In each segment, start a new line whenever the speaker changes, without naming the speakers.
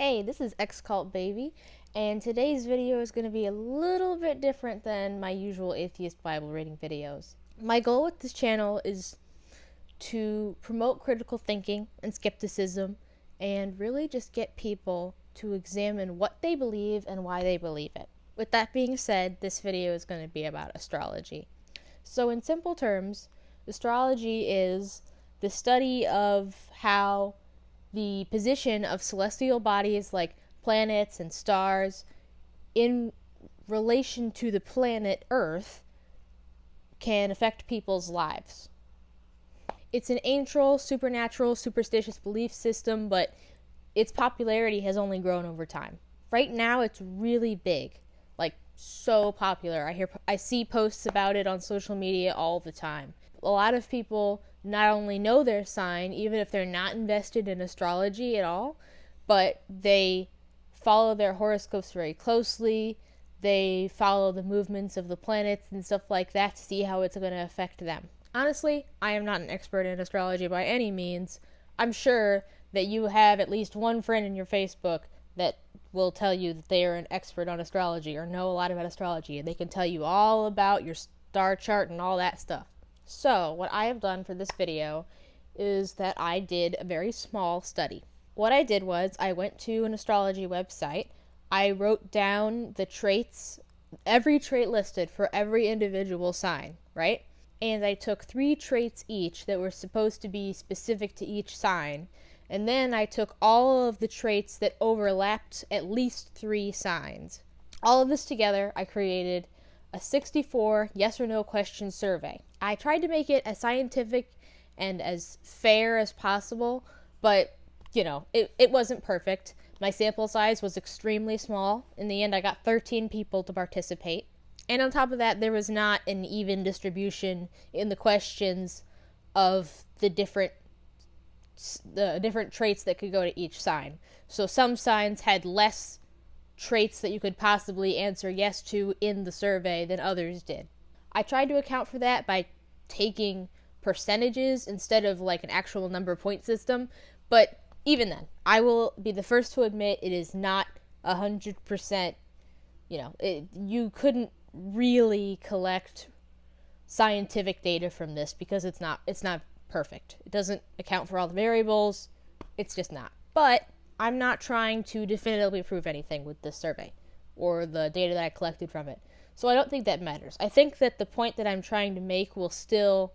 Hey, this is X-Cult Baby, and today's video is going to be a little bit different than my usual atheist Bible reading videos. My goal with this channel is to promote critical thinking and skepticism, and really just get people to examine what they believe and why they believe it. With that being said, this video is going to be about astrology. So in simple terms, astrology is the study of how the position of celestial bodies like planets and stars in relation to the planet Earth can affect people's lives. It's an ancient, supernatural, superstitious belief system, but its popularity has only grown over time. Right now, it's really big, like so popular. I see posts about it on social media all the time. A lot of people not only know their sign, even if they're not invested in astrology at all, but they follow their horoscopes very closely. They follow the movements of the planets and stuff like that to see how it's going to affect them. Honestly, I am not an expert in astrology by any means. I'm sure that you have at least one friend in your Facebook that will tell you that they are an expert on astrology or know a lot about astrology, and they can tell you all about your star chart and all that stuff. So, what I have done for this video is that I did a very small study. What I did was I went to an astrology website. I wrote down the traits, every trait listed for every individual sign, right? And I took 3 traits each that were supposed to be specific to each sign. And then I took all of the traits that overlapped at least 3 signs. All of this together, I created a 64 yes or no question survey. I tried to make it as scientific and as fair as possible, but, it wasn't perfect. My sample size was extremely small. In the end, I got 13 people to participate. And on top of that, there was not an even distribution in the questions of the different traits that could go to each sign. So some signs had less traits that you could possibly answer yes to in the survey than others did. I tried to account for that by taking percentages instead of like an actual number point system, but even then, I will be the first to admit it is not 100%, you couldn't really collect scientific data from this because it's not perfect. It doesn't account for all the variables. It's just not. But I'm not trying to definitively prove anything with this survey or the data that I collected from it. So I don't think that matters. I think that the point that I'm trying to make will still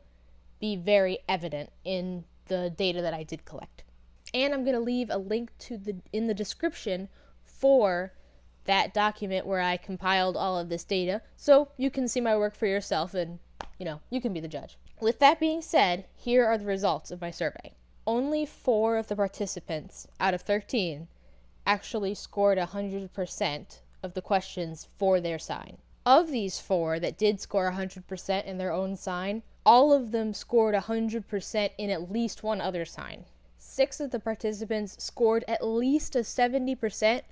be very evident in the data that I did collect. And I'm going to leave a link in the description for that document where I compiled all of this data, so you can see my work for yourself and, you can be the judge. With that being said, here are the results of my survey. Only 4 of the participants out of 13 actually scored 100% of the questions for their sign. Of these 4 that did score 100% in their own sign, all of them scored 100% in at least one other sign. 6 of the participants scored at least a 70%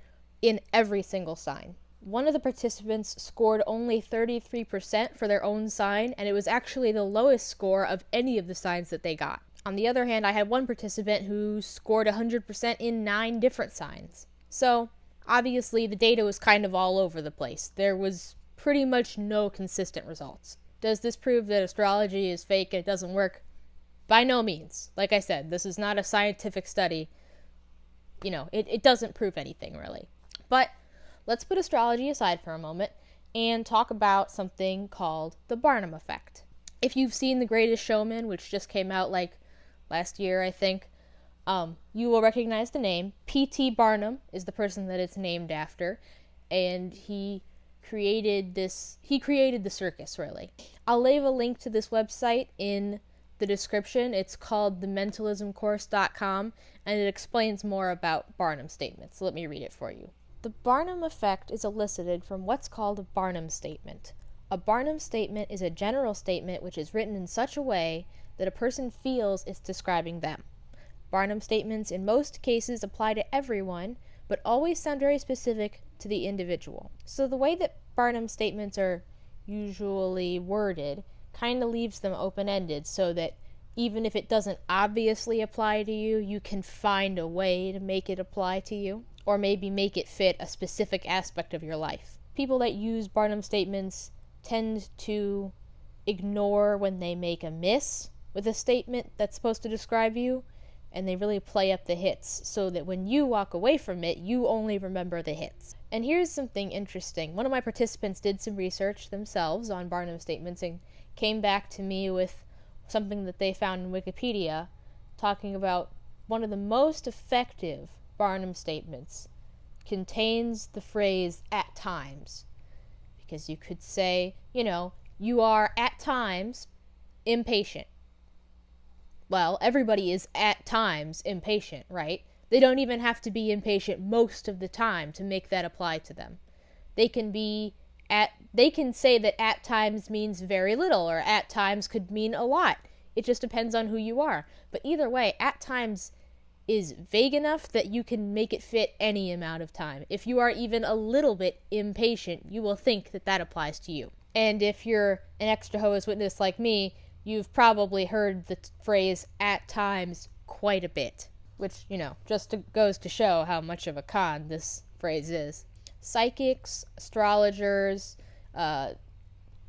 in every single sign. One of the participants scored only 33% for their own sign, and it was actually the lowest score of any of the signs that they got. On the other hand, I had one participant who scored 100% in 9 different signs. So, obviously, the data was kind of all over the place. There was pretty much no consistent results. Does this prove that astrology is fake and it doesn't work? By no means. Like I said, this is not a scientific study. It doesn't prove anything, really. But let's put astrology aside for a moment and talk about something called the Barnum Effect. If you've seen The Greatest Showman, which just came out last year, I think, you will recognize the name. P.T. Barnum is the person that it's named after, and he created the circus, really. I'll leave a link to this website in the description. It's called thementalismcourse.com, and it explains more about Barnum statements. So let me read it for you. The Barnum Effect is elicited from what's called a Barnum statement. A Barnum statement is a general statement which is written in such a way that a person feels it's describing them. Barnum statements in most cases apply to everyone, but always sound very specific to the individual. So the way that Barnum statements are usually worded kind of leaves them open-ended so that even if it doesn't obviously apply to you, you can find a way to make it apply to you. or maybe make it fit a specific aspect of your life. People that use Barnum statements tend to ignore when they make a miss with a statement that's supposed to describe you, and they really play up the hits so that when you walk away from it, you only remember the hits. And here's something interesting. One of my participants did some research themselves on Barnum statements and came back to me with something that they found in Wikipedia talking about one of the most effective Barnum statements contains the phrase "at times." Because you could say, you are at times impatient. Well, everybody is at times impatient, right? They don't even have to be impatient most of the time to make that apply to them. They can say that at times means very little, or at times could mean a lot. It just depends on who you are. But either way, at times is vague enough that you can make it fit any amount of time. If you are even a little bit impatient, you will think that that applies to you. And if you're an ex Jehovah's Witness like me, you've probably heard the phrase "at times" quite a bit, which, goes to show how much of a con this phrase is. Psychics, astrologers,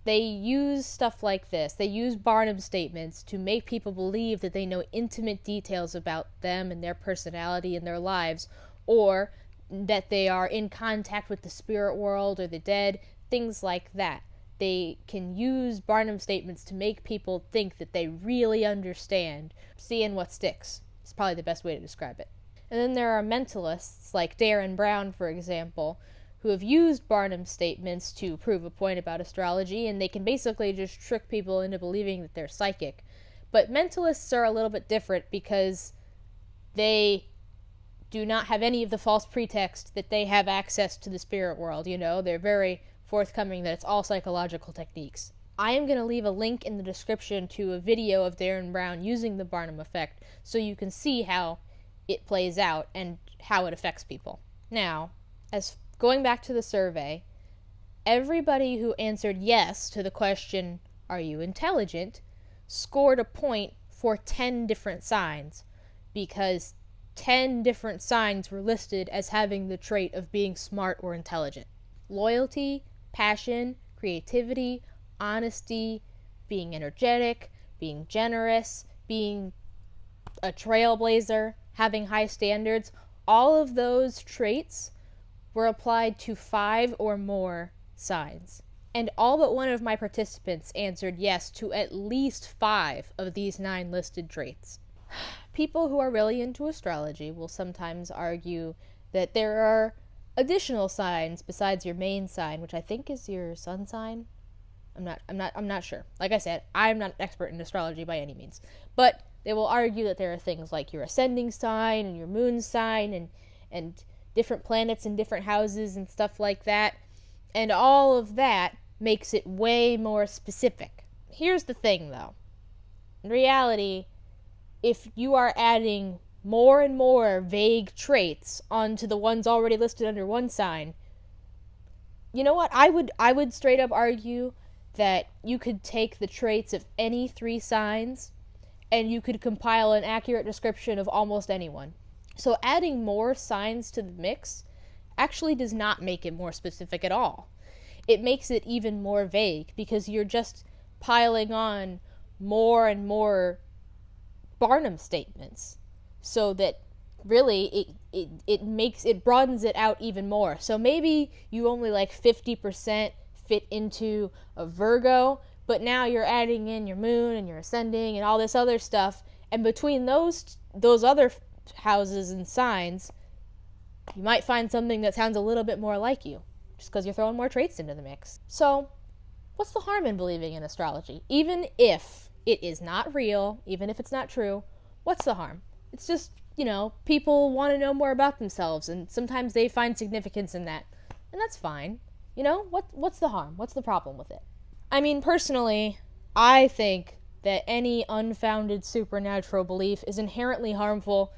they use stuff like this. They use Barnum statements to make people believe that they know intimate details about them and their personality and their lives, or that they are in contact with the spirit world or the dead, things like that. They can use Barnum statements to make people think that they really understand. Seeing what sticks is probably the best way to describe it. And then there are mentalists, like Darren Brown, for example, who have used Barnum statements to prove a point about astrology, and they can basically just trick people into believing that they're psychic. But mentalists are a little bit different because they do not have any of the false pretext that they have access to the spirit world, They're very forthcoming that it's all psychological techniques. I am going to leave a link in the description to a video of Darren Brown using the Barnum Effect so you can see how it plays out and how it affects people. Now, as going back to the survey, everybody who answered yes to the question, "Are you intelligent?" scored a point for 10 different signs, because 10 different signs were listed as having the trait of being smart or intelligent. Loyalty, passion, creativity, honesty, being energetic, being generous, being a trailblazer, having high standards, all of those traits were applied to 5 or more signs. And all but one of my participants answered yes to at least 5 of these 9 listed traits. People who are really into astrology will sometimes argue that there are additional signs besides your main sign, which I think is your sun sign. I'm not sure. Like I said, I'm not an expert in astrology by any means. But they will argue that there are things like your ascending sign and your moon sign and different planets in different houses and stuff like that. And all of that makes it way more specific. Here's the thing, though. In reality, if you are adding more and more vague traits onto the ones already listed under one sign, you know what? I would straight up argue that you could take the traits of any 3 signs and you could compile an accurate description of almost anyone. So adding more signs to the mix actually does not make it more specific at all. It makes it even more vague because you're just piling on more and more Barnum statements, so that really it broadens it out even more. So maybe you only 50% fit into a Virgo, but now you're adding in your moon and your ascending and all this other stuff, and between those other houses and signs, you might find something that sounds a little bit more like you, just because you're throwing more traits into the mix. So, what's the harm in believing in astrology? Even if it is not real, even if it's not true, what's the harm? It's just, people want to know more about themselves, and sometimes they find significance in that, and that's fine. What's the harm? What's the problem with it? I mean, personally, I think that any unfounded supernatural belief is inherently harmful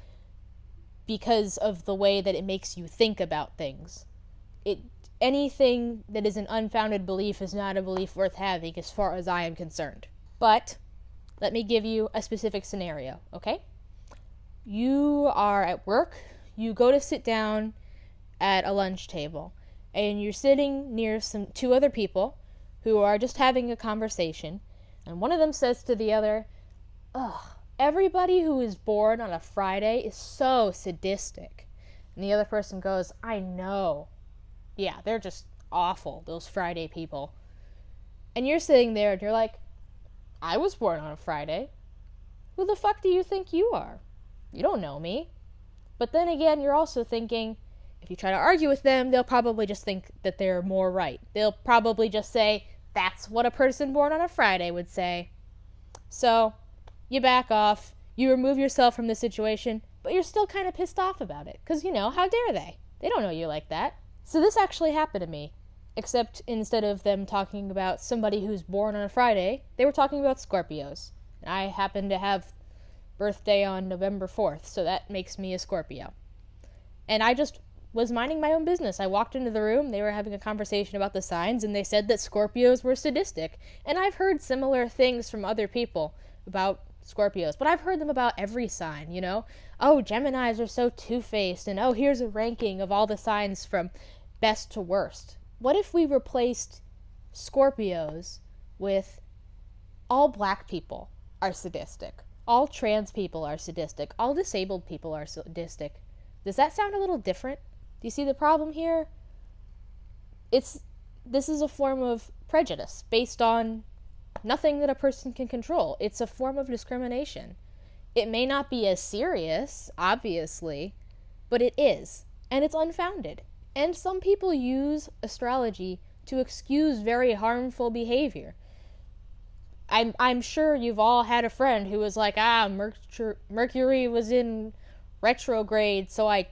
because of the way that it makes you think about things. Anything that is an unfounded belief is not a belief worth having as far as I am concerned. But let me give you a specific scenario, okay? You are at work, you go to sit down at a lunch table, and you're sitting near two other people who are just having a conversation, and one of them says to the other, "Ugh, everybody who is born on a Friday is so sadistic." And the other person goes, "I know. Yeah, they're just awful, those Friday people." And you're sitting there and you're like, "I was born on a Friday. Who the fuck do you think you are? You don't know me." But then again, you're also thinking, if you try to argue with them, they'll probably just think that they're more right. They'll probably just say, "That's what a person born on a Friday would say." So, you back off, you remove yourself from the situation, but you're still kind of pissed off about it. Because, how dare they? They don't know you like that. So this actually happened to me. Except instead of them talking about somebody who's born on a Friday, they were talking about Scorpios. And I happen to have birthday on November 4th, so that makes me a Scorpio. And I just was minding my own business. I walked into the room, they were having a conversation about the signs, and they said that Scorpios were sadistic. And I've heard similar things from other people about Scorpios, but I've heard them about every sign, Oh, Geminis are so two-faced, and oh, here's a ranking of all the signs from best to worst. What if we replaced Scorpios with all black people are sadistic, all trans people are sadistic, all disabled people are sadistic? Does that sound a little different? Do you see the problem here? This is a form of prejudice based on nothing that a person can control. It's a form of discrimination. It may not be as serious, obviously, but it is, and it's unfounded. And some people use astrology to excuse very harmful behavior. I'm sure you've all had a friend who was like, Mercury was in retrograde, so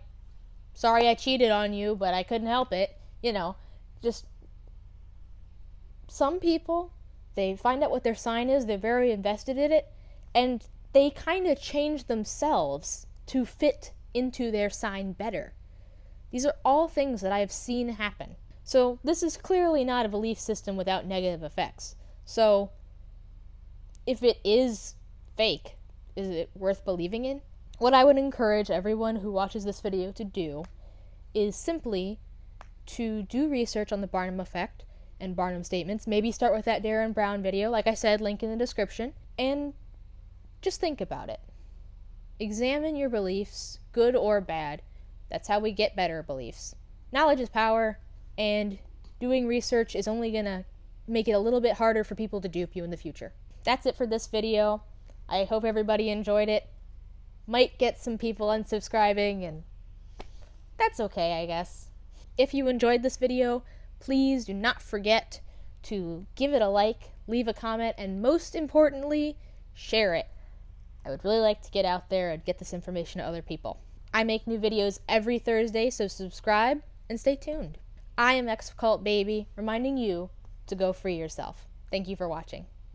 sorry I cheated on you, but I couldn't help it. Just some people, they find out what their sign is, they're very invested in it, and they kind of change themselves to fit into their sign better. These are all things that I have seen happen. So this is clearly not a belief system without negative effects. So if it is fake, is it worth believing in? What I would encourage everyone who watches this video to do is simply to do research on the Barnum Effect and Barnum statements. Maybe start with that Darren Brown video, like I said, link in the description, and just think about it. Examine your beliefs, good or bad. That's how we get better beliefs. Knowledge is power, and doing research is only going to make it a little bit harder for people to dupe you in the future. That's it for this video. I hope everybody enjoyed it. Might get some people unsubscribing, and that's okay, I guess. If you enjoyed this video, please do not forget to give it a like, leave a comment, and most importantly, share it. I would really like to get out there and get this information to other people. I make new videos every Thursday, so subscribe and stay tuned. I am X Cult Baby, reminding you to go free yourself. Thank you for watching.